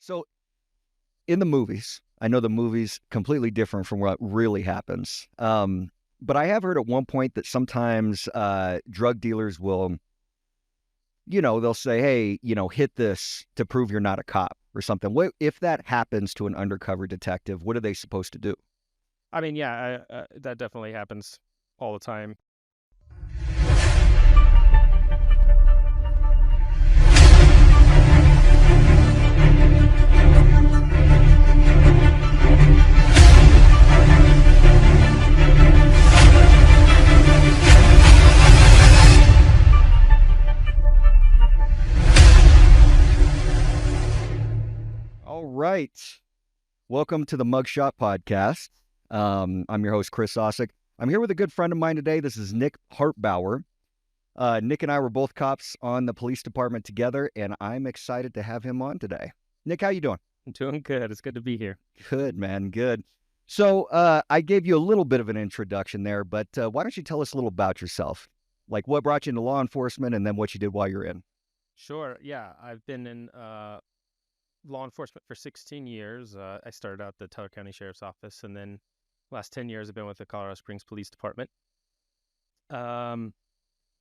So in the movies, I know the movie's completely different from what really happens. But I have heard at one point that sometimes drug dealers will, they'll say, hey, hit this to prove you're not a cop or something. What if that happens to an undercover detective? What are they supposed to do? I mean, yeah, that definitely happens all the time. All right. Welcome to the Mugshot Podcast. I'm your host, Chris Osick. I'm here with a good friend of mine today. This is Nick Hartbauer. Nick and I were both cops on the police department together, and I'm excited to have him on today. Nick, how you doing? I'm doing good. It's good to be here. Good, man. Good. So I gave you a little bit of an introduction there, but why don't you tell us a little about yourself? Like what brought you into law enforcement and then what you did while you're in? Sure. Yeah, I've been in law enforcement for 16 years. I started out at the Teller County Sheriff's Office, and then last 10 years I've been with the Colorado Springs Police Department. In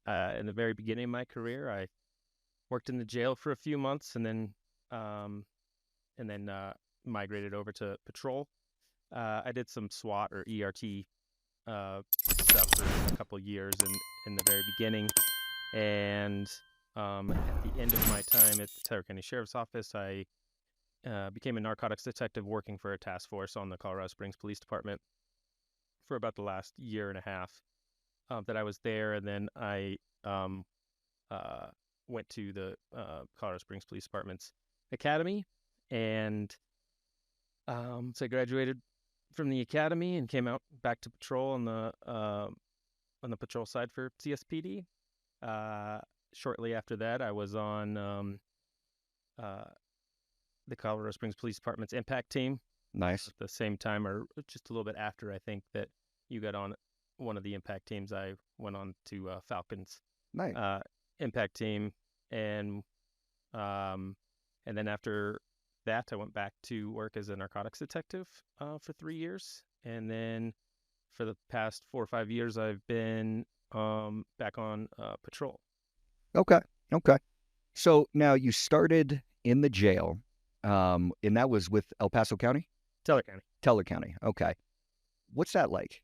the very beginning of my career, I worked in the jail for a few months, and then migrated over to patrol. I did some SWAT or ERT stuff for a couple years in the very beginning, and at the end of my time at the Teller County Sheriff's Office, I became a narcotics detective working for a task force on the Colorado Springs Police Department for about the last year and a half that I was there, and then I went to the Colorado Springs Police Department's academy, and so I graduated from the academy and came out back to patrol on the patrol side for CSPD. Shortly after that, I was on the Colorado Springs Police Department's impact team. Nice. At the same time, or just a little bit after, I think that you got on one of the impact teams. I went on to Falcons Nice. impact team, and then after that, I went back to work as a narcotics detective for 3 years, and then for the past 4 or 5 years, I've been back on patrol. Okay. Okay. So now you started in the jail, and that was with El Paso County? Teller County. Teller County. Okay. What's that like?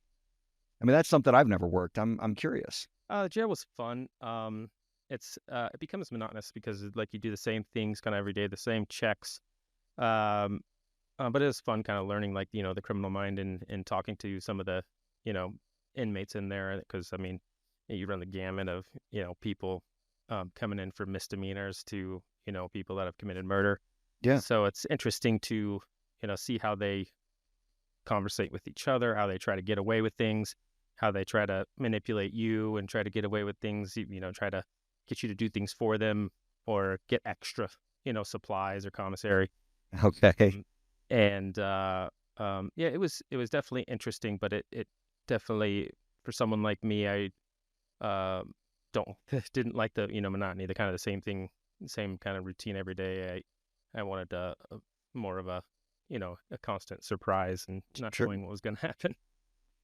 I mean, that's something I've never worked. I'm curious. The jail was fun. It becomes monotonous because like you do the same things kind of every day, the same checks. But it was fun kind of learning like, the criminal mind and talking to some of the, inmates in there. Because, I mean, you run the gamut of, people coming in for misdemeanors to, people that have committed murder. Yeah. So it's interesting to, see how they conversate with each other, how they try to get away with things, how they try to manipulate you and try to get away with things, try to get you to do things for them or get extra, supplies or commissary. Okay. And yeah, it was definitely interesting, but it definitely, for someone like me, I didn't like the monotony, the kind of the same thing, same kind of routine every day. I wanted more of a a constant surprise and not Sure. knowing what was going to happen.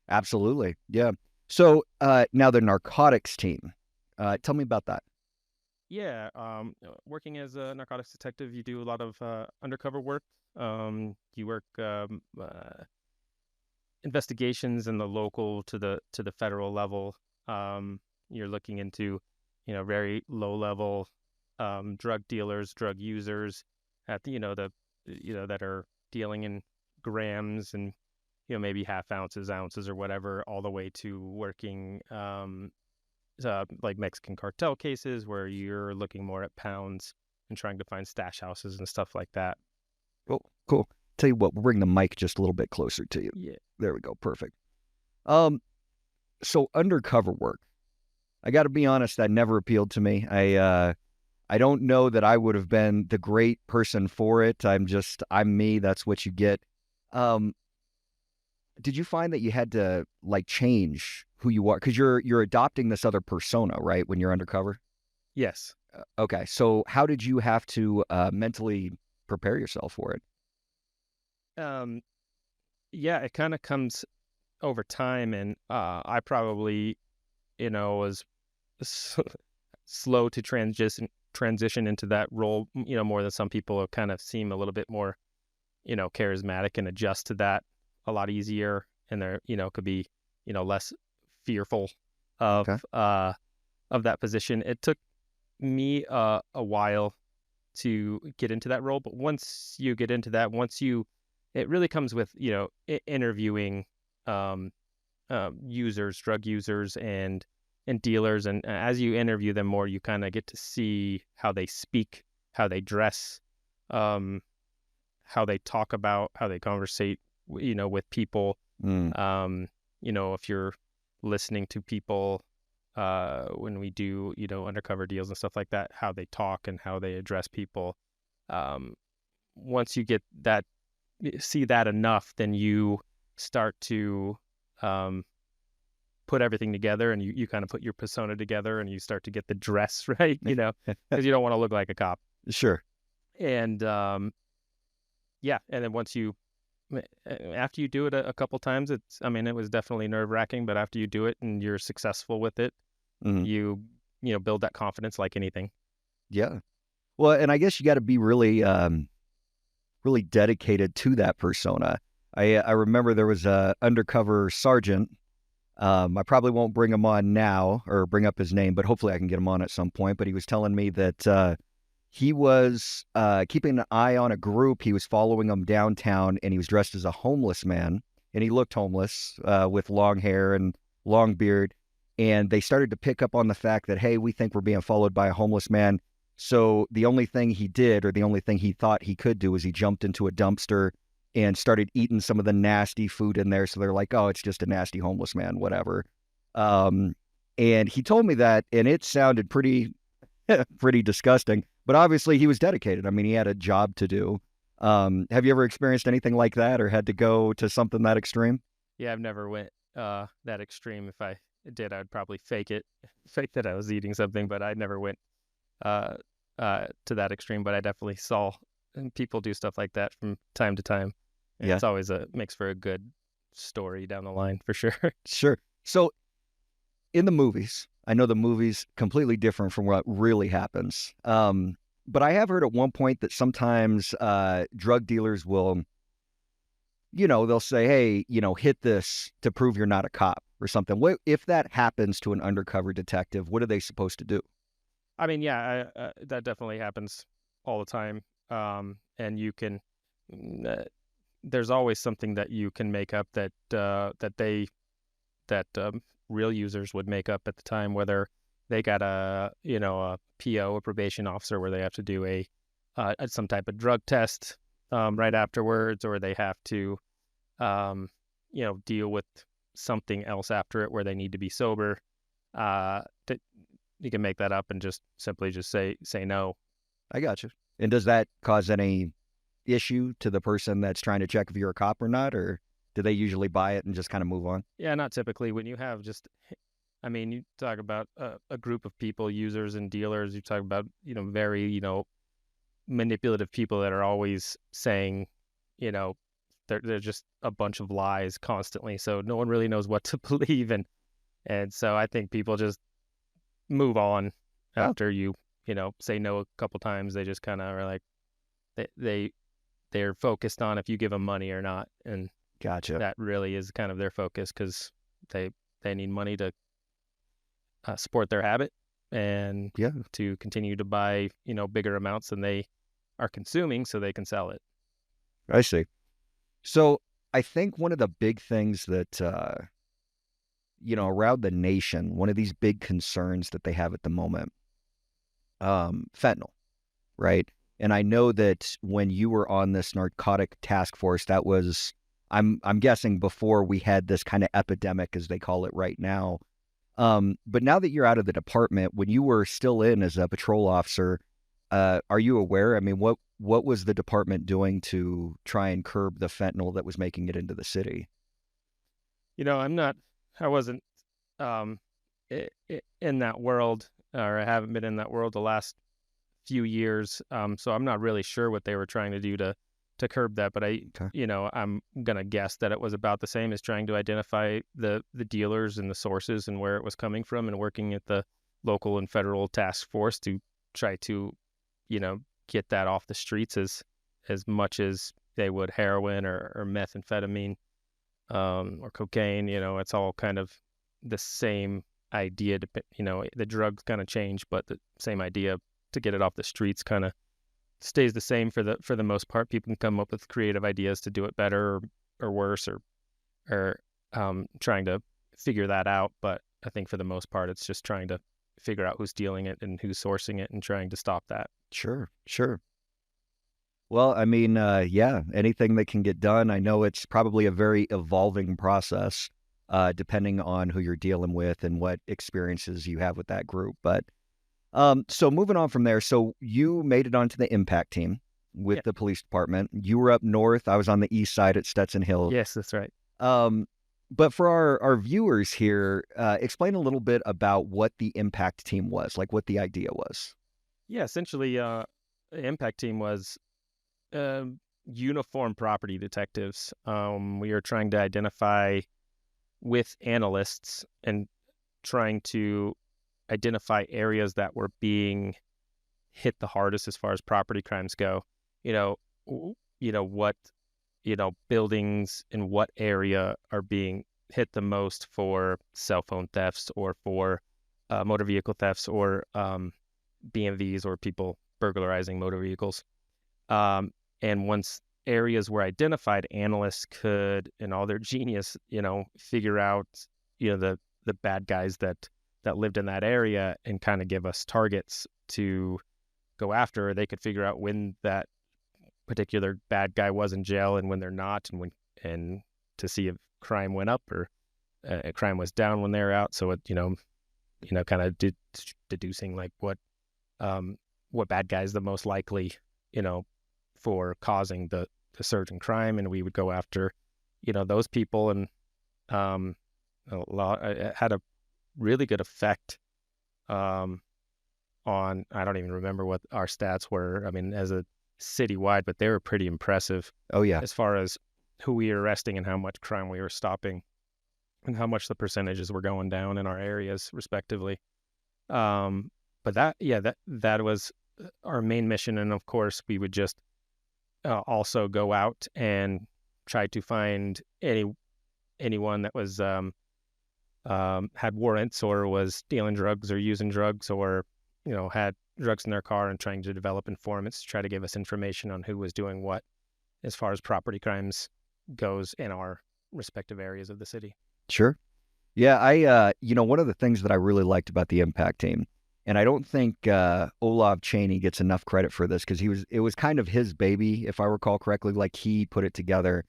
Absolutely. Yeah. So now the narcotics team. Tell me about that. Yeah, working as a narcotics detective, you do a lot of undercover work. You work investigations in the local to the federal level. You're looking into, very low level drug dealers, drug users at that are dealing in grams and maybe half ounces, ounces, or whatever, all the way to working like Mexican cartel cases where you're looking more at pounds and trying to find stash houses and stuff like that. Cool. Cool. Tell you what, we'll bring the mic just a little bit closer to you. Yeah. There we go. Perfect. So undercover work. I got to be honest, that never appealed to me. I don't know that I would have been the great person for it. I'm me. That's what you get. Did you find that you had to like change who you are? Because you're adopting this other persona, right? When you're undercover. Yes. Okay. So how did you have to mentally prepare yourself for it? Um, yeah, it kind of comes over time, and I probably, was s- slow to transition into that role, more than some people who kind of seem a little bit more, charismatic and adjust to that a lot easier, and they're, could be, less fearful of Okay. that position. It took me a while to get into that role, but once you get into that, it really comes with, interviewing um, users, drug users, and dealers, and as you interview them more, you kind of get to see how they speak, how they dress, um, how they talk about, how they conversate, with people. Mm, Um, if you're listening to people when we do, undercover deals and stuff like that, how they talk and how they address people. Um, Once you get that, see that enough, then you start to um, put everything together, and you kind of put your persona together, and you start to get the dress right, because you don't want to look like a cop. sure. And yeah, and then after you do it a couple times, I mean, it was definitely nerve wracking, but after you do it and you're successful with it, Mhm. you build that confidence like anything. Yeah. Well, and I guess you got to be really dedicated to that persona. I remember there was a undercover sergeant. I probably won't bring him on now or bring up his name, but hopefully I can get him on at some point. But he was telling me that he was keeping an eye on a group. He was following them downtown, and he was dressed as a homeless man, and he looked homeless with long hair and long beard. And they started to pick up on the fact that, hey, we think we're being followed by a homeless man. So the only thing he did, or the only thing he thought he could do, is he jumped into a dumpster and started eating some of the nasty food in there. So they're like, oh, it's just a nasty homeless man, whatever. Um, and he told me that, and it sounded pretty disgusting. But obviously, he was dedicated. I mean, he had a job to do. Have you ever experienced anything like that, or had to go to something that extreme? Yeah, I've never went that extreme. If I did, I'd probably fake it, fake that I was eating something, but I never went uh, to that extreme. But I definitely saw people do stuff like that from time to time, and Yeah, it's always makes for a good story down the line for sure. sure. So in the movies, I know the movies completely different from what really happens. But I have heard at one point that sometimes drug dealers will, they'll say, hey, hit this to prove you're not a cop or something. What if that happens to an undercover detective? What are they supposed to do? I mean, yeah, that definitely happens all the time. And you can, there's always something that you can make up that real users would make up at the time, whether they got a PO, a probation officer, where they have to do some type of drug test right afterwards, or they have to um, deal with something else after it where they need to be sober. Uh, you can make that up and just simply just say no. I got you. And does that cause any issue to the person that's trying to check if you're a cop or not, or do they usually buy it and just kind of move on? Yeah, not typically. When you have just, I mean, you talk about a group of people, users and dealers. You talk about very manipulative people that are always saying, you know, they're just a bunch of lies constantly. So no one really knows what to believe, and so I think people just move on Oh, after you say no a couple times. They just kind of are like they, they they're focused on if you give them money or not, and gotcha. that really is kind of their focus because they they need money to support their habit and Yeah, to continue to buy bigger amounts than they are consuming so they can sell it. I see. So I think one of the big things that, around the nation, one of these big concerns that they have at the moment, fentanyl, right? And I know that when you were on this narcotic task force, that was, I'm guessing before we had this kind of epidemic, as they call it right now. But now that you're out of the department, when you were still in as a patrol officer, are you aware? I mean, what was the department doing to try and curb the fentanyl that was making it into the city? I wasn't in that world, or I haven't been in that world the last few years. So I'm not really sure what they were trying to do to curb that, but Okay. I'm gonna guess that it was about the same as trying to identify the dealers and the sources and where it was coming from, and working at the local and federal task force to try to, you know, get that off the streets as much as they would heroin or methamphetamine, or cocaine. It's all kind of the same idea. The drugs kind of change, but the same idea to get it off the streets kind of stays the same for the most part. People can come up with creative ideas to do it better or worse, or trying to figure that out. But I think for the most part, it's just trying to figure out who's dealing it and who's sourcing it and trying to stop that. Sure, sure. Well, I mean, yeah, anything that can get done. I know it's probably a very evolving process, depending on who you're dealing with and what experiences you have with that group. But so moving on from there, so you made it onto the impact team with Yeah. the police department. You were up north. I was on the east side at Stetson Hill. Yes, that's right. Um, but for our viewers here, explain a little bit about what the impact team was, like what the idea was. Yeah, essentially, the impact team was uniform property detectives. We are trying to identify with analysts and trying to identify areas that were being hit the hardest as far as property crimes go. What buildings in what area are being hit the most for cell phone thefts or for motor vehicle thefts, or BMVs, or people burglarizing motor vehicles. And once areas were identified, analysts could, in all their genius, figure out, the bad guys that lived in that area and kind of give us targets to go after. They could figure out when that particular bad guy was in jail and when they're not, and to see if crime went up or crime was down when they're out. So it, kind of deducing like what bad guy is the most likely, for causing the surge in crime, and we would go after, those people. And it had a really good effect on, I don't even remember what our stats were. I mean, as a citywide, but they were pretty impressive Oh yeah, as far as who we were arresting and how much crime we were stopping and how much the percentages were going down in our areas respectively. But that was our main mission. And of course we would just also go out and try to find anyone that was had warrants or was dealing drugs or using drugs, or had drugs in their car, and trying to develop informants to try to give us information on who was doing what as far as property crimes goes in our respective areas of the city. sure. Yeah, one of the things that I really liked about the impact team, and I don't think Olav Cheney gets enough credit for this because it was kind of his baby, if I recall correctly. Like he put it together.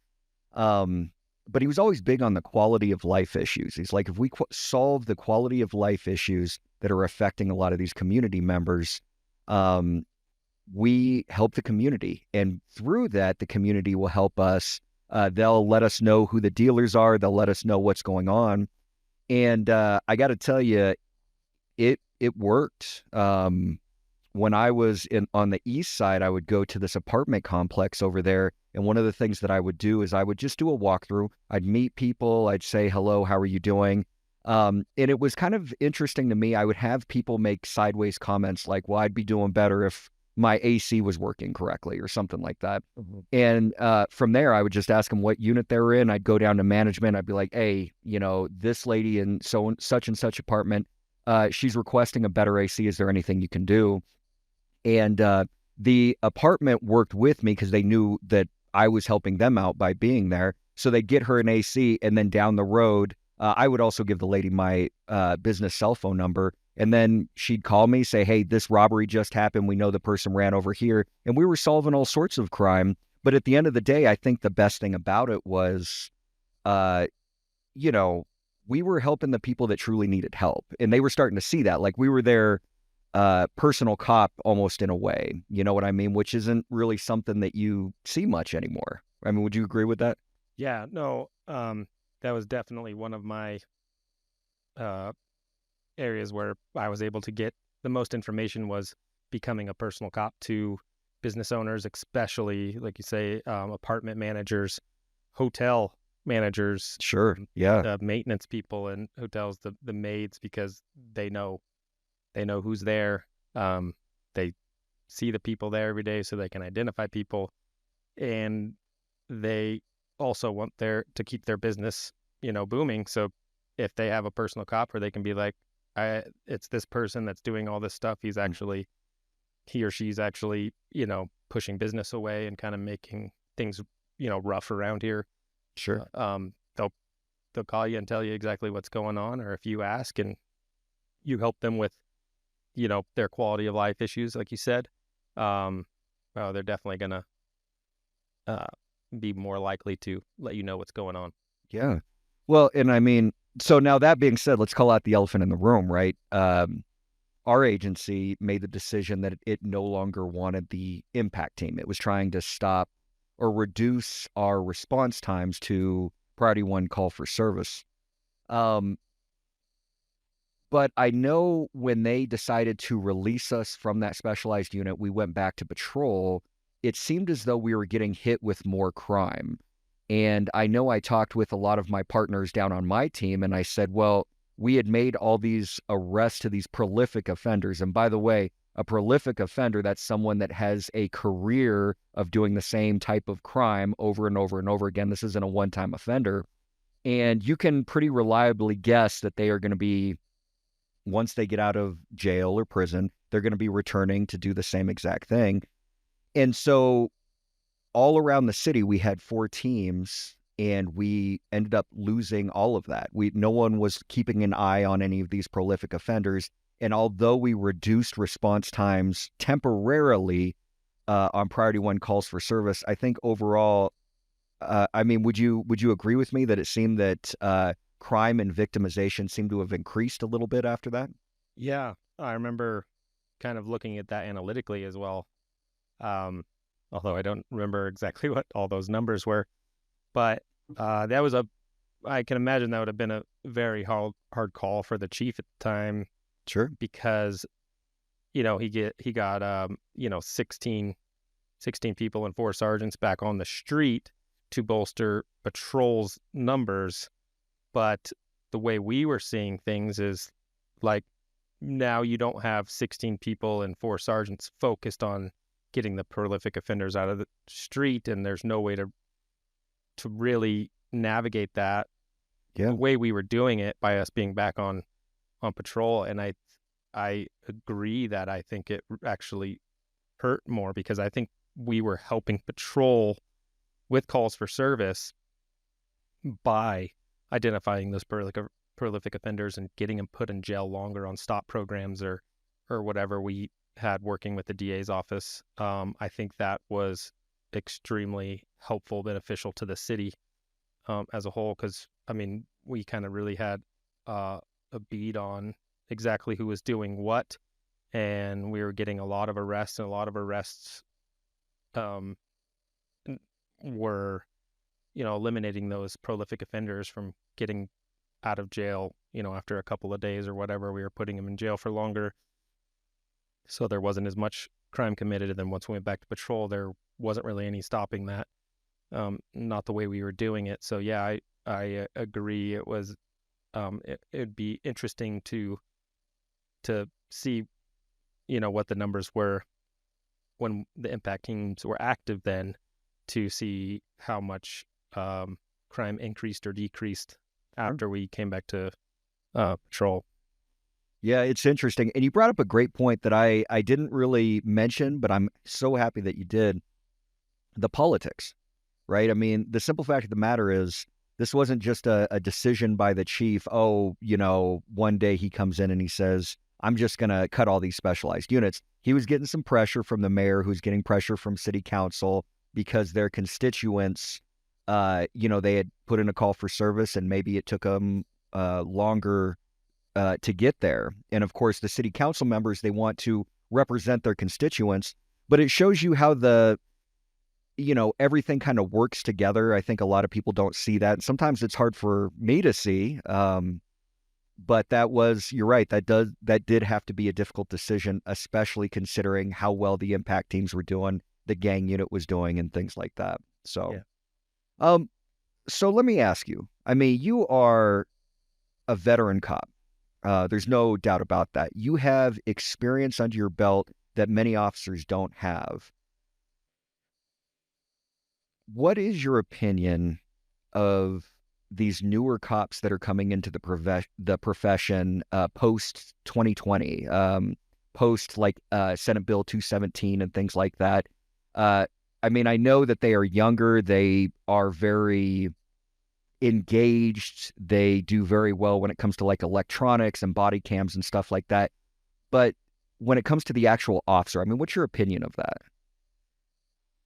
But he was always big on the quality of life issues. He's like, if we solve the quality of life issues that are affecting a lot of these community members, we help the community. And through that, the community will help us. They'll let us know who the dealers are. They'll let us know what's going on. And I got to tell you, it worked. When I was on the east side, I would go to this apartment complex over there. And one of the things that I would do is I would just do a walkthrough. I'd meet people. I'd say, hello, how are you doing? And it was kind of interesting to me. I would have people make sideways comments like, well, I'd be doing better if my AC was working correctly or something like that. Mm-hmm. And from there, I would just ask them what unit they were in. I'd go down to management. I'd be like, hey, this lady in such and such apartment, she's requesting a better AC. Is there anything you can do? And the apartment worked with me because they knew that I was helping them out by being there. So they'd get her an AC, and then down the road, I would also give the lady my business cell phone number. And then she'd call me, say, hey, this robbery just happened. We know the person ran over here. And we were solving all sorts of crime. But at the end of the day, I think the best thing about it was, we were helping the people that truly needed help. And they were starting to see that. Like we were their personal cop almost in a way. You know what I mean? Which isn't really something that you see much anymore. I mean, would you agree with that? Yeah, no, that was definitely one of my areas where I was able to get the most information, was becoming a personal cop to business owners, especially, like you say, apartment managers, hotel managers, Sure. Yeah. maintenance people in hotels, the maids, because they know who's there. They see the people there every day, so they can identify people, and they also want to keep their business, booming. So if they have a personal cop where they can be like, it's this person that's doing all this stuff. He or she's actually, pushing business away and kind of making things, rough around here. Sure. They'll call you and tell you exactly what's going on, or if you ask and you help them with, their quality of life issues, like you said, well, they're definitely gonna uh, be more likely to let you know what's going on. Yeah. Well, and I mean, so now that being said, let's call out the elephant in the room, right? Our agency made the decision that it no longer wanted the impact team. It was trying to stop or reduce our response times to priority one call for service. Um, but I know when they decided to release us from that specialized unit, we went back to patrol. It seemed as though we were getting hit with more crime. And I know I talked with a lot of my partners down on my team, and I said, well, we had made all these arrests to these prolific offenders. And by the way, a prolific offender, that's someone that has a career of doing the same type of crime over and over and over again. This isn't a one-time offender. And you can pretty reliably guess that they are going to be, once they get out of jail or prison, they're going to be returning to do the same exact thing. And so all around the city, we had 4 teams, and we ended up losing all of that. No one was keeping an eye on any of these prolific offenders. And although we reduced response times temporarily on priority one calls for service, I think overall, I mean, would you agree with me that it seemed that crime and victimization seemed to have increased a little bit after that? Yeah, I remember kind of looking at that analytically as well. Although I don't remember exactly what all those numbers were, but that was I can imagine that would have been a very hard call for the chief at the time. Sure. Because, he got, 16 people and 4 sergeants back on the street to bolster patrols numbers. But the way we were seeing things is like, now you don't have 16 people and 4 sergeants focused on getting the prolific offenders out of the street, and there's no way to really navigate that Yeah. the way we were doing it by us being back on patrol. And I agree that I think it actually hurt more, because I think we were helping patrol with calls for service by identifying those prolific offenders and getting them put in jail longer on stop programs or whatever we had working with the DA's office. I think that was extremely helpful, beneficial to the city as a whole, because, I mean, we kind of really had a bead on exactly who was doing what, and we were getting a lot of arrests, and a lot of arrests were, eliminating those prolific offenders from getting out of jail, after a couple of days or whatever. We were putting them in jail for longer, so there wasn't as much crime committed. And then once we went back to patrol, there wasn't really any stopping that. Not the way we were doing it. So yeah, I agree. It was it'd be interesting to see, what the numbers were when the impact teams were active then, to see how much crime increased or decreased after we came back to patrol. Yeah, it's interesting. And you brought up a great point that I didn't really mention, but I'm so happy that you did. The politics, right? I mean, the simple fact of the matter is, this wasn't just a decision by the chief. Oh, one day he comes in and he says, I'm just going to cut all these specialized units. He was getting some pressure from the mayor, who's getting pressure from city council, because their constituents, they had put in a call for service, and maybe it took them longer to get there. And of course, the city council members, they want to represent their constituents, but it shows you how everything kind of works together. I think a lot of people don't see that. And sometimes it's hard for me to see. But you're right, that did have to be a difficult decision, especially considering how well the impact teams were doing, the gang unit was doing, and things like that. So, Yeah. um, so let me ask you. I mean, you are a veteran cop. There's no doubt about that. You have experience under your belt that many officers don't have. What is your opinion of these newer cops that are coming into the profession post 2020, post like Senate Bill 217 and things like that? Uh, I mean, I know that they are younger. They are very engaged. They do very well when it comes to like electronics and body cams and stuff like that. But when it comes to the actual officer, I mean, what's your opinion of that?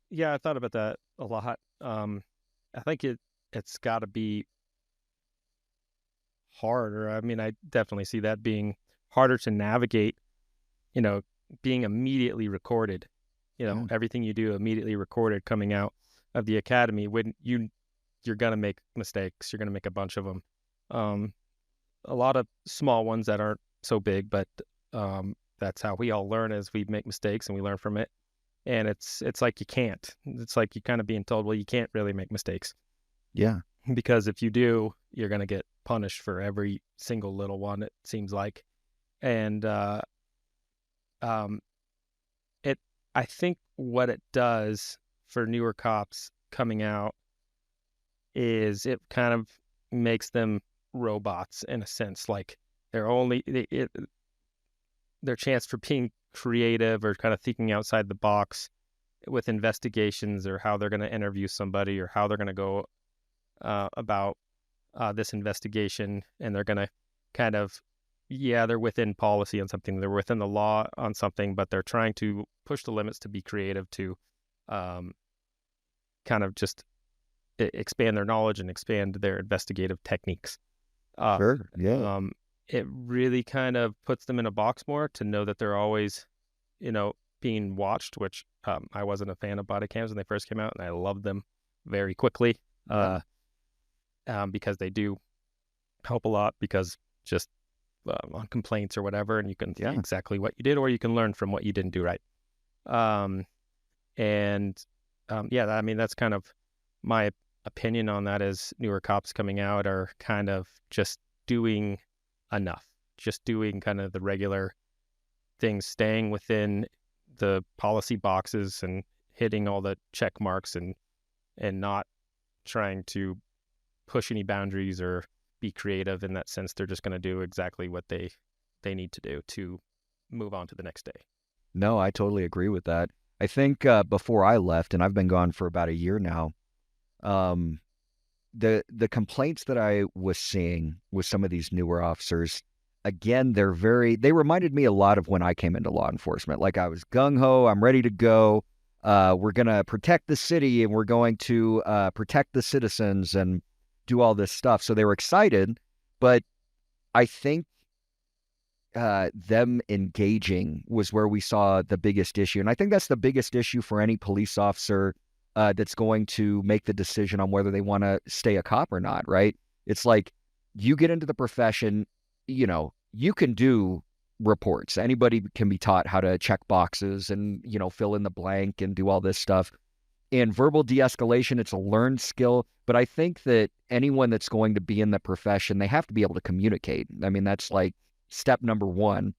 Yeah, I thought about that a lot. I think it's got to be harder. I mean, I definitely see that being harder to navigate, you know, being immediately recorded, Yeah. everything you do immediately recorded coming out of the academy. When you're going to make mistakes, you're going to make a bunch of them. Um, a lot of small ones that aren't so big, but that's how we all learn, as we make mistakes and we learn from it. And it's like you can't. It's like you're kind of being told, well, you can't really make mistakes, Yeah. because if you do, you're going to get punished for every single little one, it seems like. And um, it I think what it does for newer cops coming out is it kind of makes them robots in a sense. Like their chance for being creative or kind of thinking outside the box with investigations, or how they're going to interview somebody, or how they're going to go about this investigation. And they're going to kind of, yeah, they're within policy on something, they're within the law on something, but they're trying to push the limits to be creative, to um, kind of just expand their knowledge and expand their investigative techniques. Uh, Sure. Yeah. it really kind of puts them in a box more, to know that they're always, being watched, which I wasn't a fan of body cams when they first came out, and I loved them very quickly, Yeah. because they do help a lot, because just on complaints or whatever, and you can see Yeah. exactly what you did, or you can learn from what you didn't do right. Um, and yeah, I mean, that's kind of my opinion on that. Is newer cops coming out are kind of just doing enough, just doing kind of the regular things, staying within the policy boxes and hitting all the check marks, and not trying to push any boundaries or be creative in that sense. They're just going to do exactly what they need to do to move on to the next day. No, I totally agree with that. I think before I left, and I've been gone for about a year now, um, the complaints that I was seeing with some of these newer officers, again, they reminded me a lot of when I came into law enforcement. Like I was gung ho, I'm ready to go. We're gonna protect the city, and we're going to protect the citizens and do all this stuff. So they were excited, but I think them engaging was where we saw the biggest issue. And I think that's the biggest issue for any police officer that's going to make the decision on whether they want to stay a cop or not, right? It's like you get into the profession, you can do reports. Anybody can be taught how to check boxes and, fill in the blank and do all this stuff. And verbal de-escalation, it's a learned skill. But I think that anyone that's going to be in the profession, they have to be able to communicate. I mean, that's like step number one.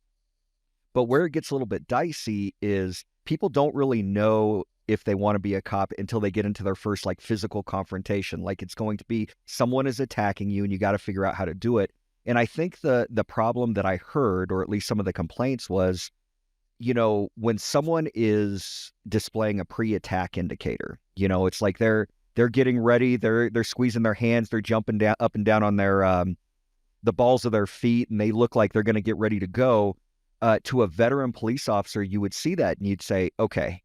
But where it gets a little bit dicey is people don't really know if they want to be a cop until they get into their first like physical confrontation. Like it's going to be someone is attacking you and you got to figure out how to do it. And I think the problem that I heard, or at least some of the complaints, was, when someone is displaying a pre-attack indicator, it's like they're getting ready, they're squeezing their hands, they're jumping down up and down on their the balls of their feet, and they look like they're going to get ready to go. To a veteran police officer, you would see that and you'd say, okay,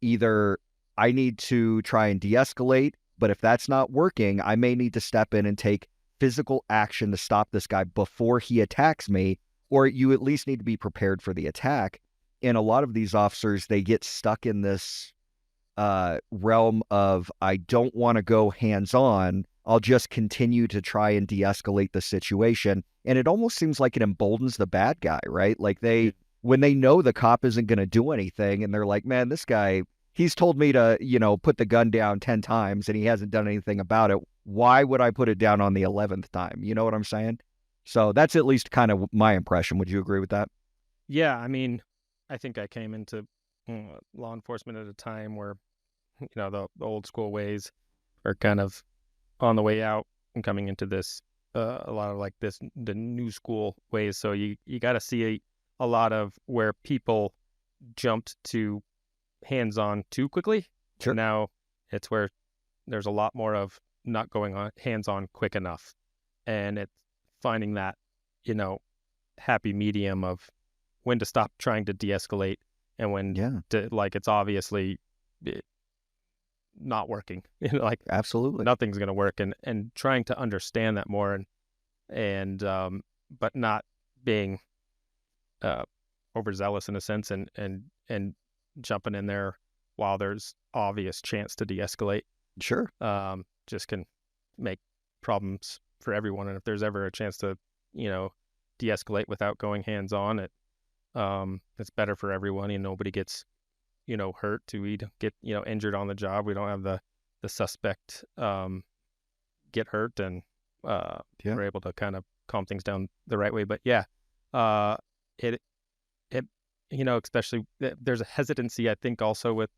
either I need to try and de-escalate, but if that's not working, I may need to step in and take physical action to stop this guy before he attacks me, or you at least need to be prepared for the attack. And a lot of these officers, they get stuck in this realm of, I don't want to go hands-on. I'll just continue to try and de-escalate the situation. And it almost seems like it emboldens the bad guy, right? Like Yeah. when they know the cop isn't going to do anything and they're like, man, this guy, he's told me to, put the gun down 10 times and he hasn't done anything about it. Why would I put it down on the 11th time? You know what I'm saying? So that's at least kind of my impression. Would you agree with that? Yeah, I mean, I think I came into law enforcement at a time where, the old school ways are kind of on the way out and coming into this, a lot of like this, the new school ways. So you got to see a lot of where people jumped to hands on too quickly. And Sure. now it's where there's a lot more of not going on hands on quick enough. And it's finding that, you know, happy medium of when to stop trying to de-escalate and when Yeah, to, like, it's obviously not working. Like absolutely. nothing's going to work, and trying to understand that more, and but not being uh overzealous in a sense, and jumping in there while there's obvious chance to de-escalate, Sure. just can make problems for everyone. And if there's ever a chance to, you know, de-escalate without going hands on, it's better for everyone, and nobody gets, hurt. We don't get, injured on the job. We don't have the suspect get hurt, and Yeah. we're able to kind of calm things down the right way. But yeah, uh, it it especially there's a hesitancy, I think, also with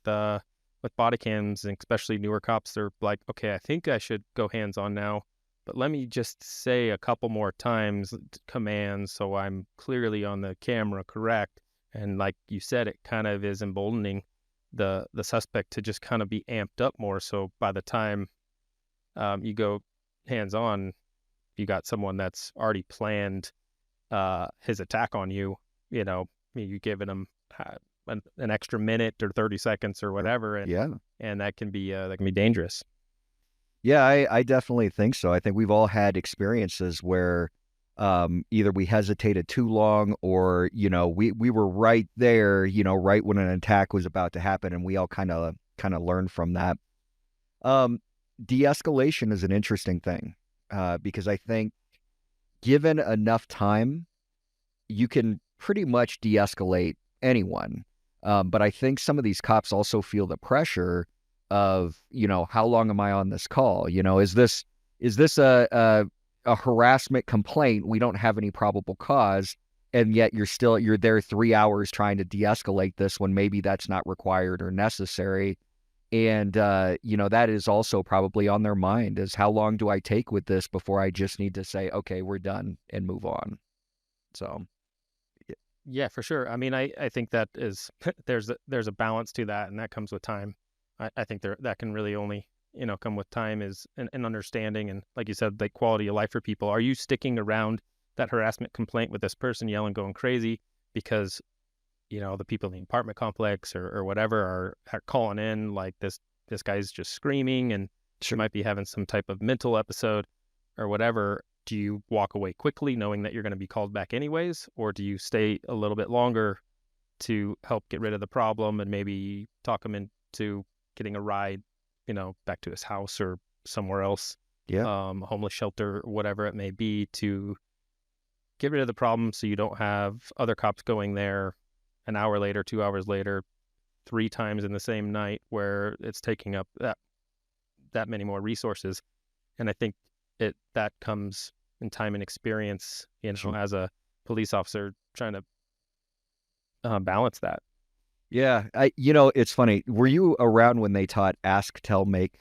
body cams, and especially newer cops. They're like, okay, I think I should go hands on now, but let me just say a couple more times commands so I'm clearly on the camera correct. And like you said, it kind of is emboldening the suspect to just kind of be amped up more. So by the time you go hands on, you got someone that's already planned his attack on you. You giving him an extra minute or 30 seconds or whatever, Yeah. and that can be dangerous. Yeah, I definitely think so. I think we've all had experiences where either we hesitated too long or, we were right there, right when an attack was about to happen, and we all kind of learned from that. Um, De-escalation is an interesting thing because I think given enough time, you can pretty much de-escalate anyone. But I think some of these cops also feel the pressure of, how long am I on this call? Is this a harassment complaint? We don't have any probable cause, and yet you're there 3 hours trying to de-escalate this when maybe that's not required or necessary. And that is also probably on their mind, is how long do I take with this before I just need to say, okay, we're done and move on. So Yeah, for sure. I mean, I think that is there's a balance to that, and that comes with time. I think that can really only, come with time, is an understanding, and like you said, like quality of life for people. Are you sticking around that harassment complaint with this person yelling, going crazy because the people in the apartment complex or whatever are calling in like this guy's just screaming, and she sure. might be having some type of mental episode or whatever? Do you walk away quickly knowing that you're going to be called back anyways, or do you stay a little bit longer to help get rid of the problem and maybe talk him into getting a ride, back to his house or somewhere else, Yeah. a homeless shelter, whatever it may be, to get rid of the problem so you don't have other cops going there an hour later, 2 hours later, 3 times in the same night, where it's taking up that many more resources. And I think that comes in time and experience, Sure. as a police officer, trying to balance that. Yeah, it's funny. Were you around when they taught ask, tell, make?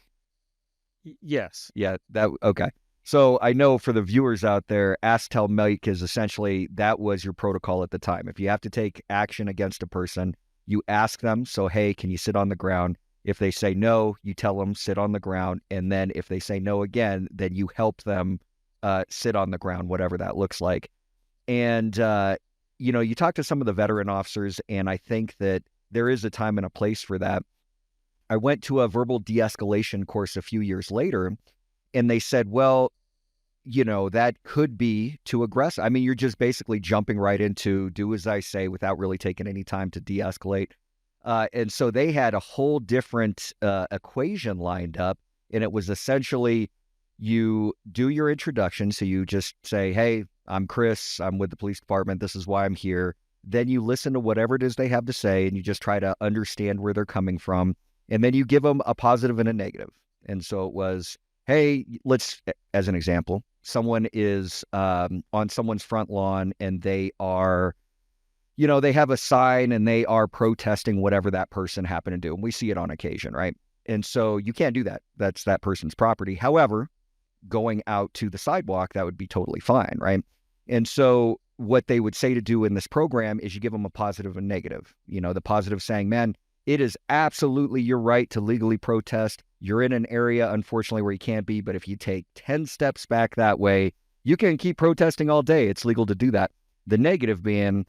Yes. Yeah, that okay. So I know for the viewers out there, ask, tell, make is essentially that was your protocol at the time. If you have to take action against a person, you ask them, so hey, can you sit on the ground? If they say no, you tell them sit on the ground, and then if they say no again, then you help them sit on the ground, whatever that looks like. And you talk to some of the veteran officers, and I think that there is a time and a place for that. I went to a verbal de-escalation course a few years later, and they said, well, that could be too aggressive. I mean, you're just basically jumping right into do as I say without really taking any time to de-escalate. And so they had a whole different equation lined up, and it was essentially You do your introduction. So you just say, hey, I'm Chris. I'm with the police department. This is why I'm here. Then you listen to whatever it is they have to say and you just try to understand where they're coming from. And then you give them a positive and a negative. And so it was, hey, let's, as an example, someone is on someone's front lawn and they are, they have a sign and they are protesting whatever that person happened to do. And we see it on occasion, right? And so you can't do that. That's that person's property. However, going out to the sidewalk, that would be totally fine, right? And so what they would say to do in this program is you give them a positive and negative. The positive saying, man, it is absolutely your right to legally protest. You're in an area, unfortunately, where you can't be, but if you take 10 steps back that way, you can keep protesting all day. It's legal to do that. The negative being,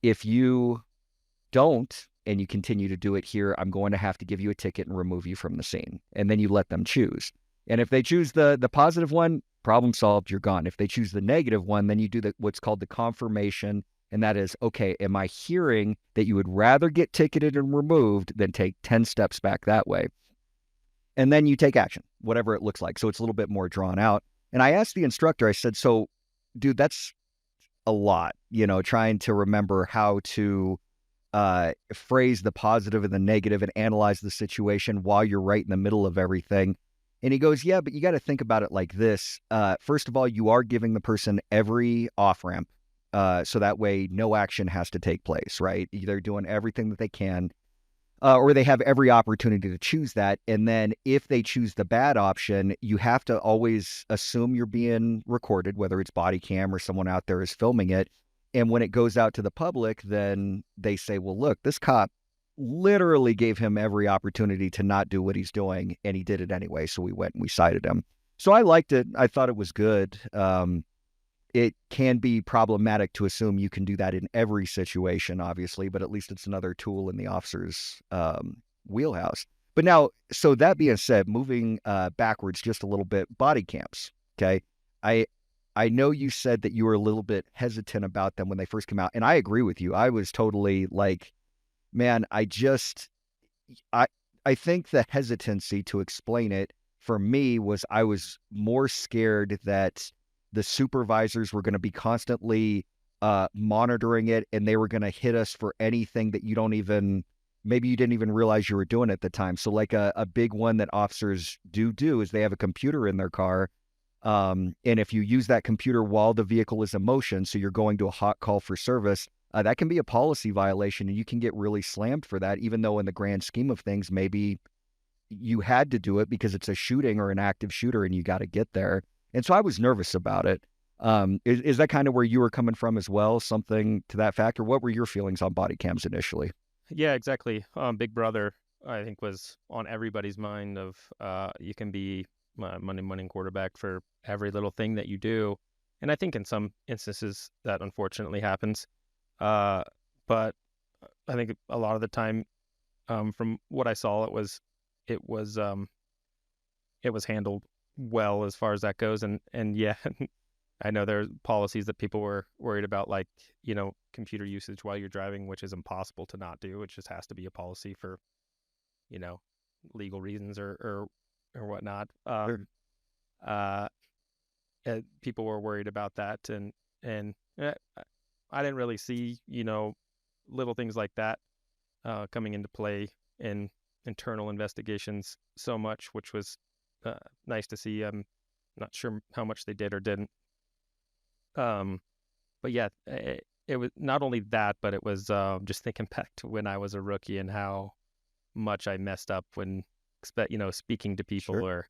if you don't and you continue to do it here, I'm going to have to give you a ticket and remove you from the scene. And then you let them choose. And if they choose the positive one, problem solved, you're gone. If they choose the negative one, then you do what's called the confirmation. And that is, okay, am I hearing that you would rather get ticketed and removed than take 10 steps back that way? And then you take action, whatever it looks like. So it's a little bit more drawn out. And I asked the instructor, I said, so, dude, that's a lot, trying to remember how to phrase the positive and the negative and analyze the situation while you're right in the middle of everything. And he goes, yeah, but you got to think about it like this. First of all, you are giving the person every off-ramp. So that way no action has to take place, right? They're doing everything that they can, or they have every opportunity to choose that. And then if they choose the bad option, you have to always assume you're being recorded, whether it's body cam or someone out there is filming it. And when it goes out to the public, then they say, well, look, this cop literally gave him every opportunity to not do what he's doing, and he did it anyway. So we went and we cited him. So I liked it. I thought it was good. It can be problematic to assume you can do that in every situation, obviously, but at least it's another tool in the officer's wheelhouse. But now, so that being said, moving backwards just a little bit, body cams, okay? I know you said that you were a little bit hesitant about them when they first came out, and I agree with you. I was totally like, man, I think the hesitancy to explain it for me was I was more scared that the supervisors were going to be constantly monitoring it and they were going to hit us for anything that maybe you didn't even realize you were doing at the time. So like a big one that officers do is they have a computer in their car. And if you use that computer while the vehicle is in motion, so you're going to a hot call for service, that can be a policy violation and you can get really slammed for that, even though in the grand scheme of things, maybe you had to do it because it's a shooting or an active shooter and you got to get there. And so I was nervous about it. Is that kind of where you were coming from as well? Something to that factor? What were your feelings on body cams initially? Yeah, exactly. Big Brother, I think, was on everybody's mind of you can be Monday morning quarterback for every little thing that you do. And I think in some instances that unfortunately happens. But I think a lot of the time, from what I saw, it was handled well as far as that goes. And yeah, I know there are policies that people were worried about, like, computer usage while you're driving, which is impossible to not do. It just has to be a policy for, legal reasons or whatnot. Sure. People were worried about that, and I didn't really see, little things like that coming into play in internal investigations so much, which was nice to see. I'm not sure how much they did or didn't. But yeah, it was not only that, but it was just thinking back to when I was a rookie and how much I messed up when, speaking to people, Sure.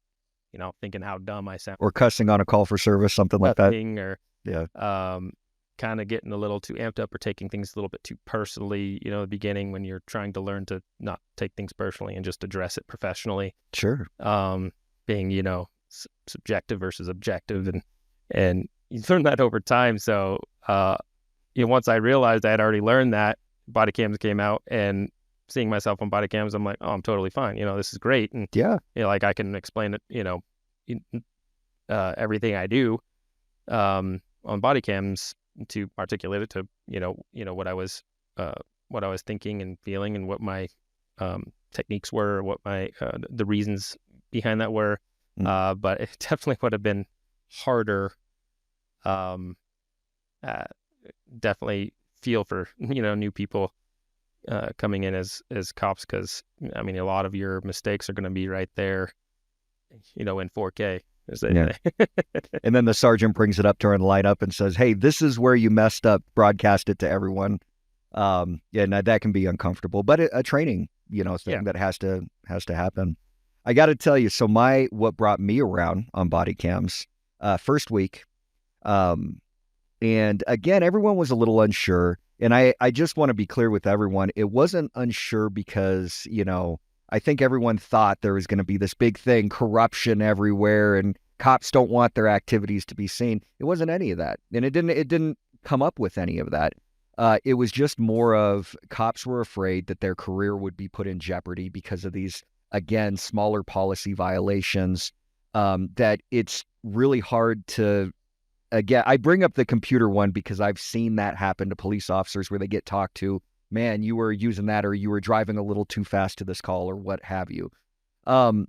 or, thinking how dumb I sound, Or cussing on a call for service, something like that. or Yeah. kind of getting a little too amped up or taking things a little bit too personally, at the beginning, when you're trying to learn to not take things personally and just address it professionally. Sure. Being, subjective versus objective, and you learn that over time. So, once I realized I had already learned that, body cams came out, and seeing myself on body cams, I'm like, oh, I'm totally fine. This is great. And, Yeah. like, I can explain it, everything I do, on body cams, to articulate it to, what I was thinking and feeling, and what my techniques were, what my the reasons behind that were. Mm. But it definitely would have been harder. Um, uh, Definitely feel for new people coming in as cops, because I mean a lot of your mistakes are going to be right there, in 4K, as they Yeah. say. And then the sergeant brings it up during the lineup and says, "Hey, this is where you messed up. Broadcast it to everyone." Yeah, now that can be uncomfortable, but a training, Yeah. thing that has to happen. I got to tell you, so what brought me around on body cams, first week, um, and again, everyone was a little unsure. And I just want to be clear with everyone. It wasn't unsure because, I think everyone thought there was going to be this big thing, corruption everywhere, and cops don't want their activities to be seen. It wasn't any of that. And it didn't come up with any of that. It was just more of cops were afraid that their career would be put in jeopardy because of these, again, smaller policy violations, that it's really hard to, again, I bring up the computer one because I've seen that happen to police officers where they get talked to. Man, you were using that, or you were driving a little too fast to this call, or what have you. Um,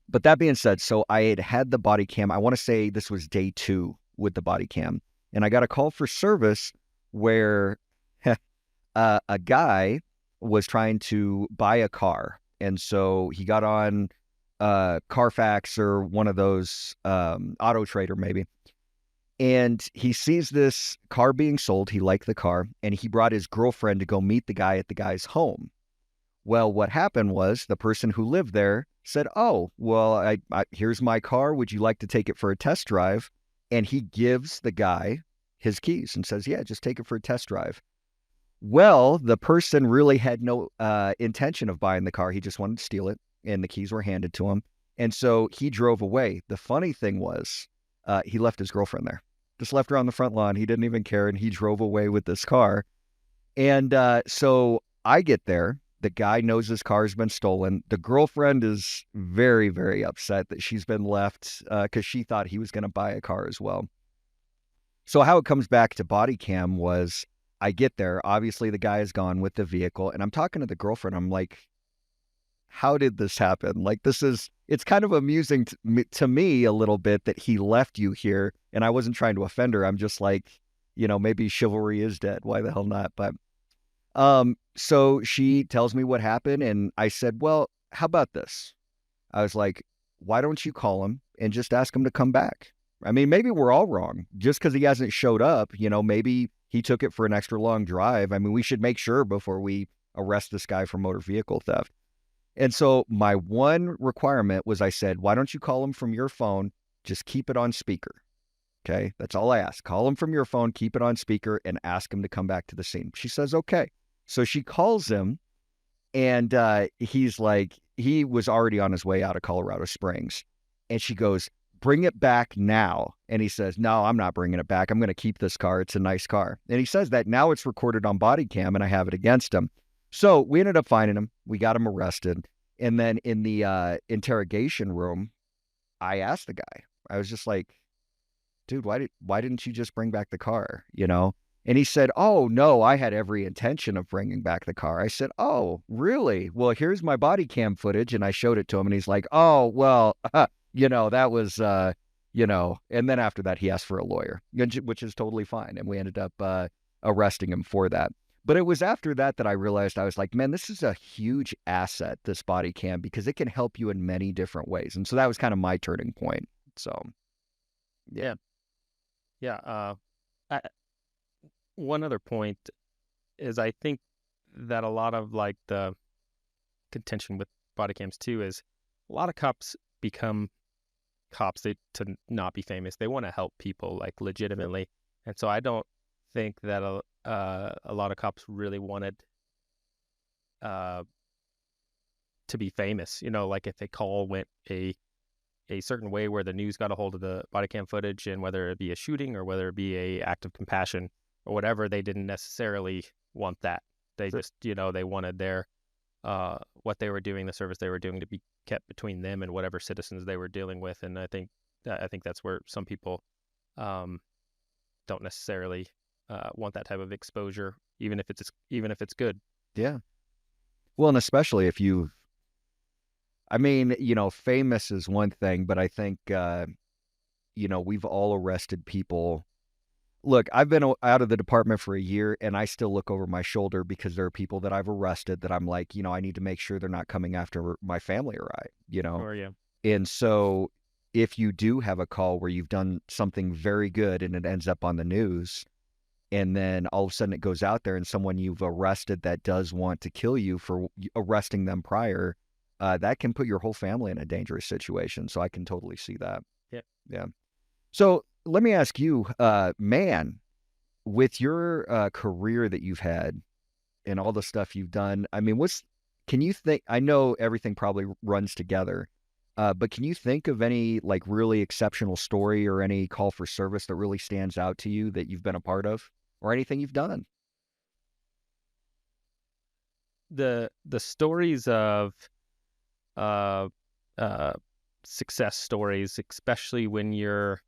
but that being said, so I had the body cam. I want to say this was day 2 with the body cam, and I got a call for service where a guy was trying to buy a car, and so he got on Carfax or one of those, Auto Trader maybe, and he sees this car being sold. He liked the car, and he brought his girlfriend to go meet the guy at the guy's home. Well, what happened was the person who lived there said, "Oh, well, here's my car. Would you like to take it for a test drive?" And he gives the guy his keys and says, "Yeah, just take it for a test drive." Well, the person really had no intention of buying the car. He just wanted to steal it, and the keys were handed to him. And so he drove away. The funny thing was, he left his girlfriend there, just left her on the front lawn. He didn't even care, and he drove away with this car. And so I get there. The guy knows his car's been stolen. The girlfriend is very, very upset that she's been left because she thought he was going to buy a car as well. So how it comes back to body cam was, I get there. Obviously, the guy is gone with the vehicle, and I'm talking to the girlfriend. I'm like, how did this happen? Like, it's kind of amusing to me a little bit that he left you here, and I wasn't trying to offend her. I'm just like, maybe chivalry is dead. Why the hell not? But so she tells me what happened, and I said, well, how about this? I was like, why don't you call him and just ask him to come back? I mean, maybe we're all wrong. Just because he hasn't showed up, maybe he took it for an extra long drive. I mean, we should make sure before we arrest this guy for motor vehicle theft. And so my one requirement was, I said, why don't you call him from your phone? Just keep it on speaker. Okay. That's all I asked. Call him from your phone, keep it on speaker, and ask him to come back to the scene. She says, okay. So she calls him, and he's like, he was already on his way out of Colorado Springs. And she goes, bring it back now. And he says, no, I'm not bringing it back. I'm going to keep this car. It's a nice car. And he says that now it's recorded on body cam, and I have it against him. So we ended up finding him. We got him arrested. And then in the interrogation room, I asked the guy, I was just like, dude, why didn't you just bring back the car? And he said, oh, no, I had every intention of bringing back the car. I said, oh, really? Well, here's my body cam footage. And I showed it to him, and he's like, oh, well, that was, and then after that, he asked for a lawyer, which is totally fine. And we ended up arresting him for that. But it was after that that I realized, I was like, man, this is a huge asset, this body cam, because it can help you in many different ways. And so that was kind of my turning point. So, yeah. Yeah. Yeah. I, One other point is, I think that a lot of like the contention with body cams too is a lot of cops become cops to not be famous. They want to help people, like, legitimately. And so I don't think that a lot of cops really wanted uh, to be famous. Like if a call went a certain way where the news got a hold of the body cam footage, and whether it be a shooting or whether it be a act of compassion or whatever, they didn't necessarily want that. They just, they wanted their what they were doing, the service they were doing, to be kept between them and whatever citizens they were dealing with. And I think that's where some people don't necessarily want that type of exposure, even if it's good. Yeah. Well, and especially if you I mean, famous is one thing, but I think, we've all arrested people. Look, I've been out of the department for a year, and I still look over my shoulder because there are people that I've arrested that I'm like, I need to make sure they're not coming after my family or I. Or yeah, And so if you do have a call where you've done something very good and it ends up on the news, and then all of a sudden it goes out there and someone you've arrested that does want to kill you for arresting them prior, that can put your whole family in a dangerous situation. So I can totally see that. yeah. Yeah. So let me ask you, man, with your career that you've had and all the stuff you've done, I mean, can you think, I know everything probably runs together, but can you think of any like really exceptional story or any call for service that really stands out to you that you've been a part of or anything you've done? The stories of uh uh success stories, especially when you're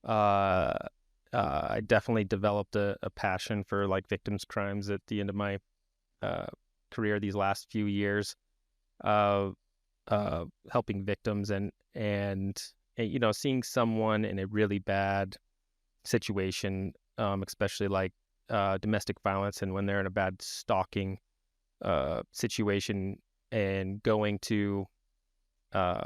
uh I definitely developed a passion for like victims crimes at the end of my uh career these last few years, uh helping victims and seeing someone in a really bad situation, especially like domestic violence, and when they're in a bad stalking situation, and going to uh,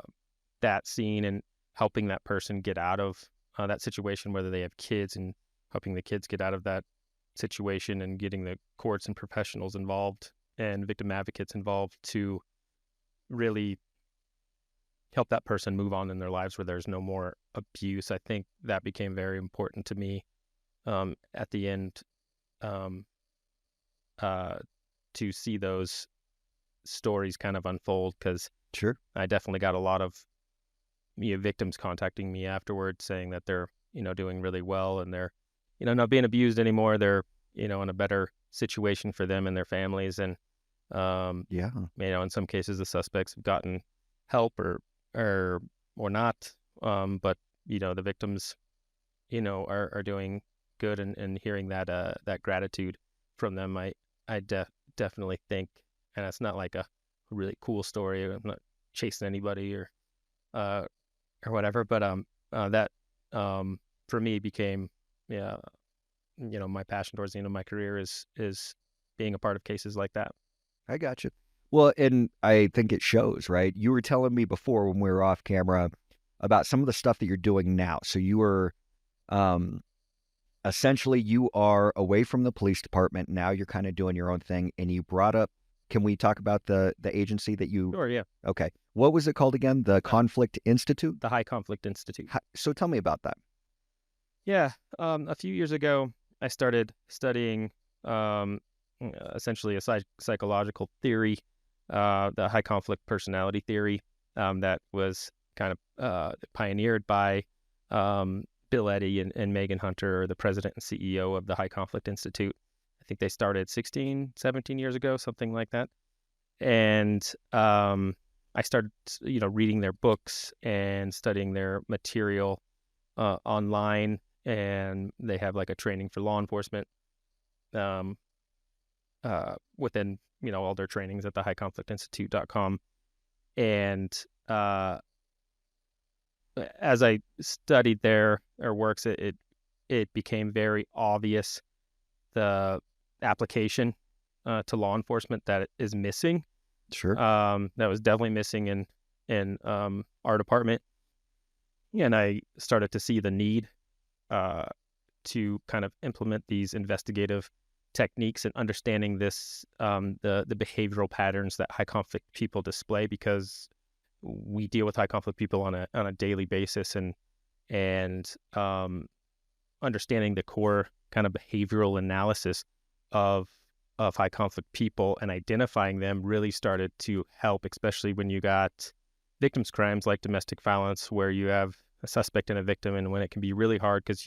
that scene and helping that person get out of that situation, whether they have kids, and helping the kids get out of that situation, and getting the courts and professionals involved and victim advocates involved to really help that person move on in their lives where there's no more abuse. I think that became very important to me at the end, um, uh, to see those stories kind of unfold, because Sure. I definitely got a lot of victims contacting me afterwards saying that they're doing really well, and they're not being abused anymore. They're in a better situation for them and their families, and um, Yeah. in some cases the suspects have gotten help or or not, but the victims are doing good, and hearing that gratitude from them, I definitely think, and it's not like a really cool story. I'm not chasing anybody uh or whatever, but that for me became, yeah, my passion towards the end of my career is being a part of cases like that. I got you. Well, and I think it shows, right? You were telling me before when we were off camera about some of the stuff that you're doing now. So you were um, essentially you are away from the police department. Now you're kind of doing your own thing. And you brought up, can we talk about the agency that you, Sure, yeah. okay. What was it called again? The uh, Conflict Institute? the High Conflict Institute. So tell me about that. Yeah, a few years ago, I started studying essentially a psychological theory, the high conflict personality theory, that was kind of pioneered by Bill Eddy and Megan Hunter, the president and CEO of the High Conflict Institute. I think they started 16, 17 years ago, something like that. And I started, reading their books and studying their material online, and they have like a training for law enforcement um, within all their trainings at the highconflictinstitute.com. And as I studied their works, it became very obvious the application to law enforcement that is missing. Sure. That was definitely missing in our department, and I started to see the need uh, to kind of implement these investigative techniques and understanding this, the behavioral patterns that high conflict people display, because we deal with high conflict people on a daily basis, and understanding the core kind of behavioral analysis of high conflict people and identifying them really started to help, especially when you got victims crimes like domestic violence, where you have a suspect and a victim, and when it can be really hard because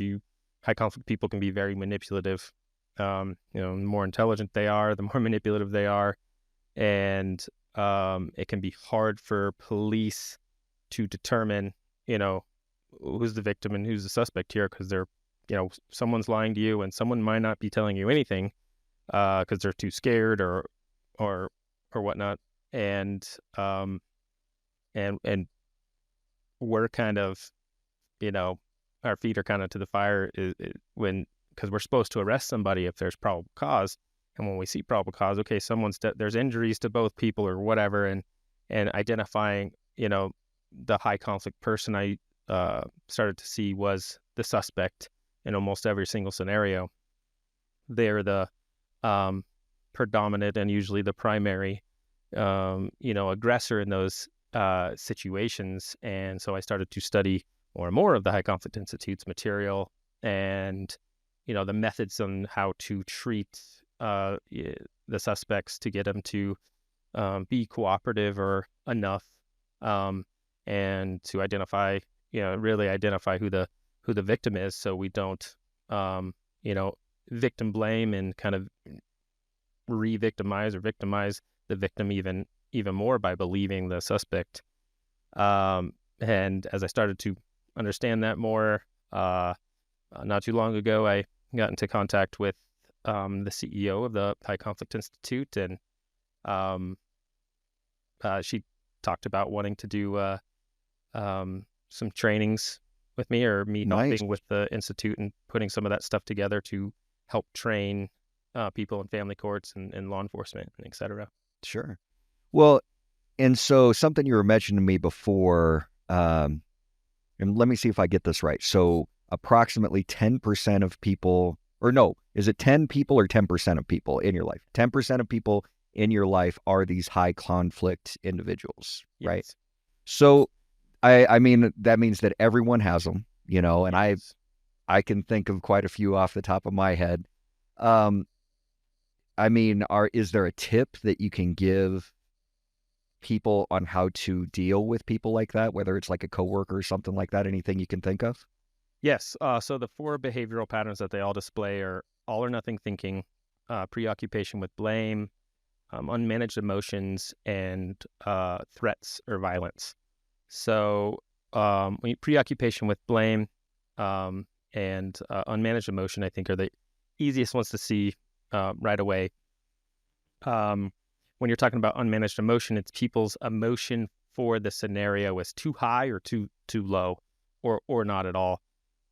high conflict people can be very manipulative. The more intelligent they are, the more manipulative they are, and it can be hard for police to determine, who's the victim and who's the suspect here, because someone's lying to you, and someone might not be telling you anything because they're too scared or whatnot. And and we're kind of, you know, our feet are kind of to the fire when, because we're supposed to arrest somebody if there's probable cause. And when we see probable cause, okay, there's injuries to both people or whatever, and identifying, the high conflict person I started to see was the suspect in almost every single scenario. They're the um, predominant and usually the primary, aggressor in those situations. And so I started to study more and more of the High Conflict Institute's material and, the methods on how to treat the suspects to get them to be cooperative or enough, and to identify, really identify who the victim is, so we don't, victim blame and kind of re-victimize or victimize the victim even more by believing the suspect. And as I started to understand that more, not too long ago, I got into contact with the CEO of the High Conflict Institute, and she talked about wanting to do some trainings with me, or me Nice. helping with the institute and putting some of that stuff together to help train people in family courts and law enforcement, and et cetera. Sure. Well, and so something you were mentioning to me before, and let me see if I get this right. So approximately 10% of people, or no, is it 10 people or 10% of people in your life? 10% of people in your life are these high conflict individuals, right? Yes. So I mean, that means that everyone has them, and Yes. I can think of quite a few off the top of my head. Um, I mean, is there a tip that you can give people on how to deal with people like that, whether it's like a coworker or something like that? Anything you can think of? Yes. So the four behavioral patterns that they all display are all or nothing thinking, preoccupation with blame, unmanaged emotions, and threats or violence. So preoccupation with blame and unmanaged emotion, I think, are the easiest ones to see right away. When you're talking about unmanaged emotion, it's people's emotion for the scenario is too high or too low, or not at all.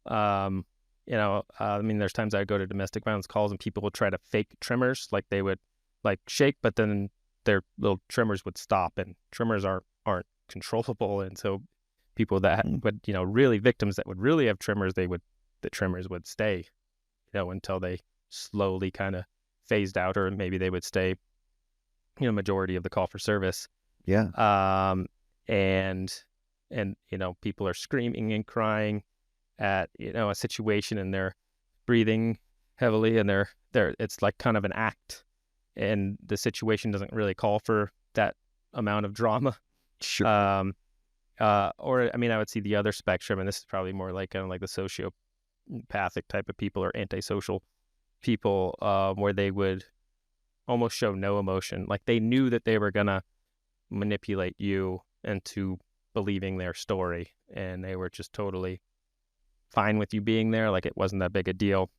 I mean, there's times I go to domestic violence calls and people will try to fake tremors, like they would like shake, but then their little tremors would stop, and tremors aren't controllable. And so people that would, really victims that would really have tremors, the tremors would stay, until they slowly kind of phased out, or maybe they would stay, majority of the call for service. Yeah. And people are screaming and crying at, a situation, and they're breathing heavily, and they're it's like kind of an act, and the situation doesn't really call for that amount of drama. Sure. Or I mean, I would see the other spectrum, and this is probably more like kind of like the sociopathic type of people or antisocial people, where they would almost show no emotion, like they knew that they were gonna manipulate you into believing their story, and they were just totally fine with you being there, like it wasn't that big a deal.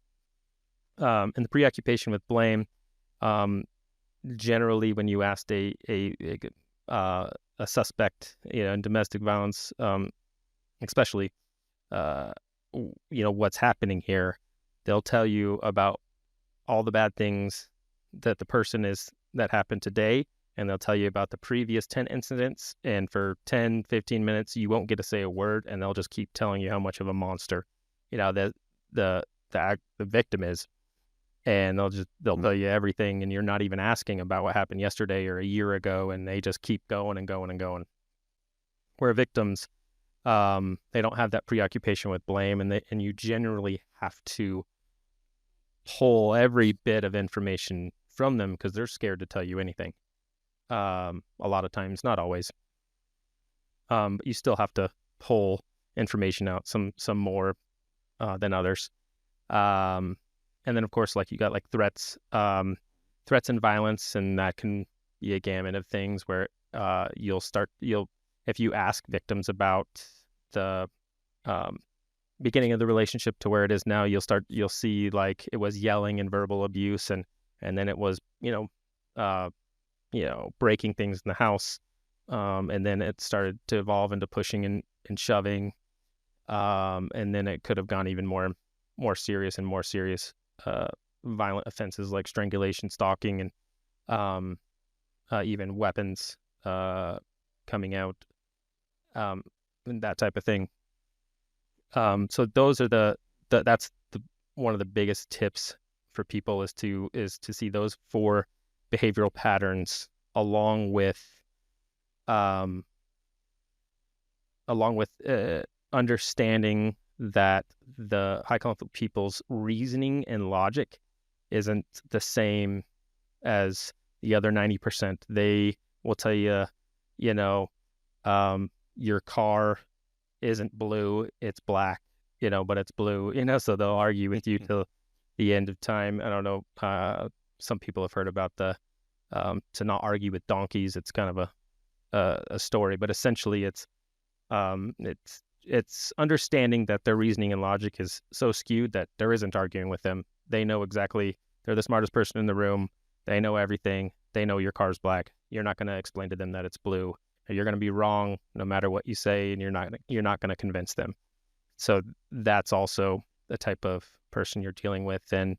And the preoccupation with blame, generally, when you asked a suspect, in domestic violence, especially, what's happening here, they'll tell you about all the bad things that happened today, and they'll tell you about the previous 10 incidents, and for 10, 15 minutes, you won't get to say a word, and they'll just keep telling you how much of a monster, the victim is. And they'll tell you everything, and you're not even asking about what happened yesterday or a year ago, and they just keep going and going and going. Where victims, they don't have that preoccupation with blame, and you generally have to pull every bit of information from them because they're scared to tell you anything. A lot of times, not always. But you still have to pull information out, some more than others. And then, of course, like you got like threats and violence, and that can be a gamut of things where if you ask victims about the beginning of the relationship to where it is now, you'll see like it was yelling and verbal abuse, and then it was breaking things in the house, and then it started to evolve into pushing and shoving, and then it could have gone even more serious and more serious violent offenses like strangulation, stalking, and um, even weapons coming out, and that type of thing. So those are that's the one of the biggest tips for people is to see those four behavioral patterns along with um, understanding that the high conflict people's reasoning and logic isn't the same as the other 90%. They will tell you, you know, your car isn't blue, it's black, but it's blue, so they'll argue with you till the end of time. I don't know. Some people have heard about the to not argue with donkeys. It's kind of a story, but essentially it's understanding that their reasoning and logic is so skewed that there isn't arguing with them. They know exactly. They're the smartest person in the room. They know everything. They know your car's black. You're not going to explain to them that it's blue. You're going to be wrong no matter what you say, and you're not going to convince them. So that's also the type of person you're dealing with. And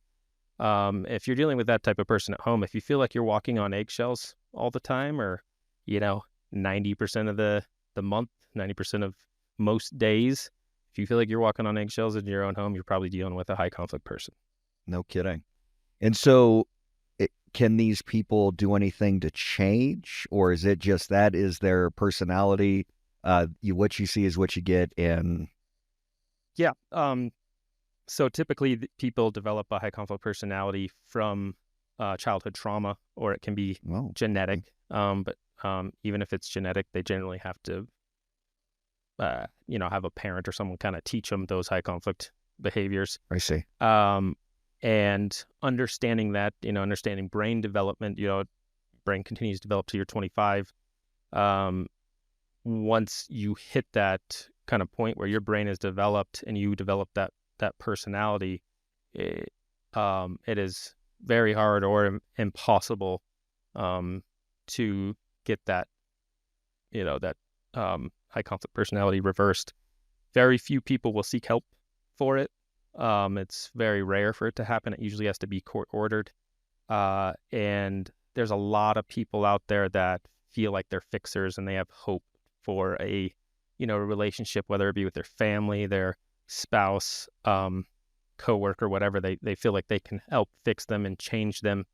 if you're dealing with that type of person at home, if you feel like you're walking on eggshells all the time, or 90% of the month, 90% of most days, if you feel like you're walking on eggshells in your own home, you're probably dealing with a high conflict person. No kidding. And so can these people do anything to change, or is it just that is their personality? What you see is what you get. And yeah. So typically people develop a high conflict personality from childhood trauma, or it can be genetic. But even if it's genetic, they generally have to, have a parent or someone kind of teach them those high conflict behaviors. I see. And understanding that, understanding brain development, brain continues to develop to your 25. Once you hit that kind of point where your brain is developed and you develop that personality, it is very hard or impossible to get that, high conflict personality reversed. Very few people will seek help for it. It's very rare for it to happen. It usually has to be court ordered. And there's a lot of people out there that feel like they're fixers and they have hope for a relationship, whether it be with their family, their spouse, coworker, whatever. They feel like they can help fix them and change them,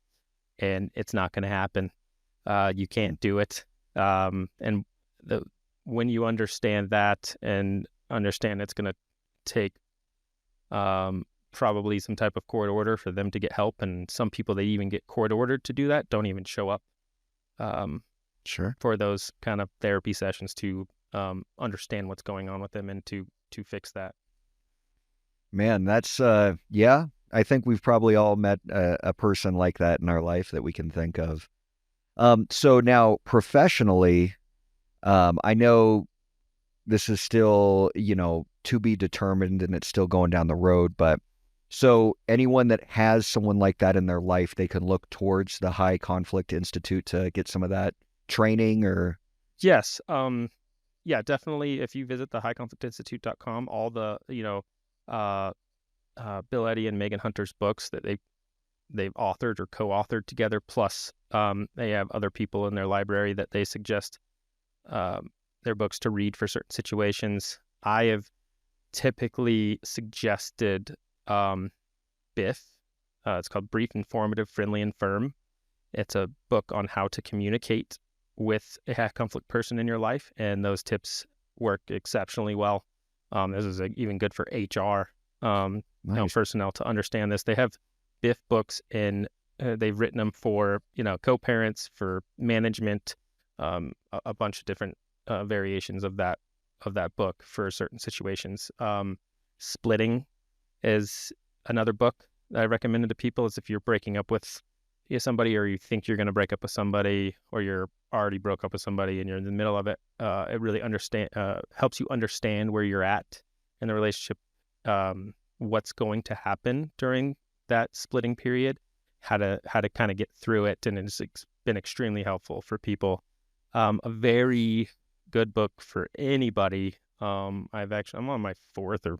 and it's not going to happen. You can't do it. And when you understand that and understand it's going to take probably some type of court order for them to get help, and some people they even get court ordered to do that don't even show up for those kind of therapy sessions to understand what's going on with them and to fix that. Man, that's I think we've probably all met a person like that in our life that we can think of. So now professionally, I know this is still, to be determined and it's still going down the road, but so anyone that has someone like that in their life, they can look towards the High Conflict Institute to get some of that training. Or yes, yeah, definitely. If you visit the highconflictinstitute.com, all the Bill Eddy and Megan Hunter's books that they've authored or co-authored together, plus they have other people in their library that they suggest their books to read for certain situations. I have typically suggested BIF. It's called Brief, Informative, Friendly, and Firm. It's a book on how to communicate with a high conflict person in your life, and those tips work exceptionally well. This is even good for HR nice. Personnel to understand this. They have BIF books, and they've written them for co-parents, for management, a bunch of different variations of that book for certain situations. Splitting is another book that I recommended to people. Is if you're breaking up with somebody, or you think you're going to break up with somebody, or you're already broke up with somebody and you're in the middle of it, it really helps you understand where you're at in the relationship, what's going to happen during that splitting period, how to kind of get through it, and it's been extremely helpful for people A very good book for anybody. I'm on my fourth or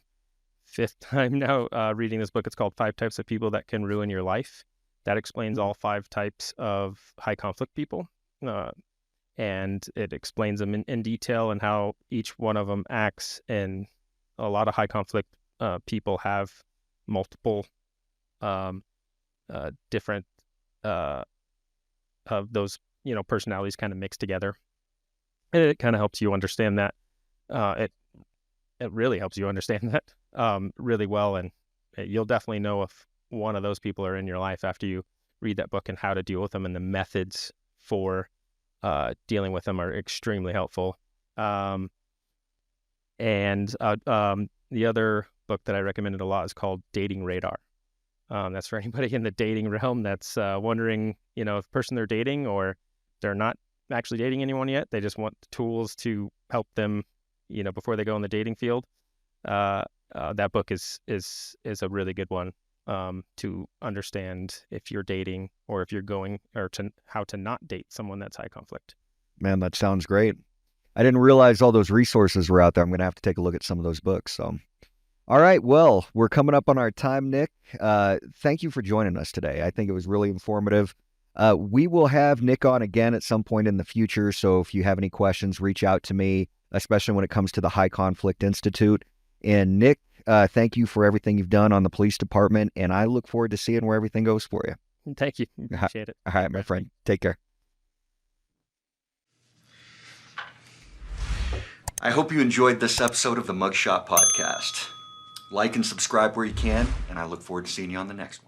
fifth time now reading this book. It's called Five Types of People That Can Ruin Your Life. That explains all five types of high conflict people. And it explains them in detail and how each one of them acts. And a lot of high conflict people have multiple different of those, personalities kind of mixed together. And it kind of helps you understand that. It really helps you understand that really well. And you'll definitely know if one of those people are in your life after you read that book, and how to deal with them, and the methods for dealing with them are extremely helpful. And the other book that I recommended a lot is called Dating Radar. That's for anybody in the dating realm that's wondering, if the person they're dating, or they're not actually dating anyone yet, they just want the tools to help them, before they go in the dating field. That book is a really good one to understand if you're dating, or if you're going, or to how to not date someone that's high conflict. Man, that sounds great. I didn't realize all those resources were out there. I'm going to have to take a look at some of those books. So, all right. Well, we're coming up on our time, Nick. Thank you for joining us today. I think it was really informative. We will have Nick on again at some point in the future. So if you have any questions, reach out to me, especially when it comes to the High Conflict Institute. And Nick, thank you for everything you've done on the police department. And I look forward to seeing where everything goes for you. Thank you. Appreciate it. All right, my friend. Take care. I hope you enjoyed this episode of the Mugshot Podcast. Like and subscribe where you can, and I look forward to seeing you on the next one.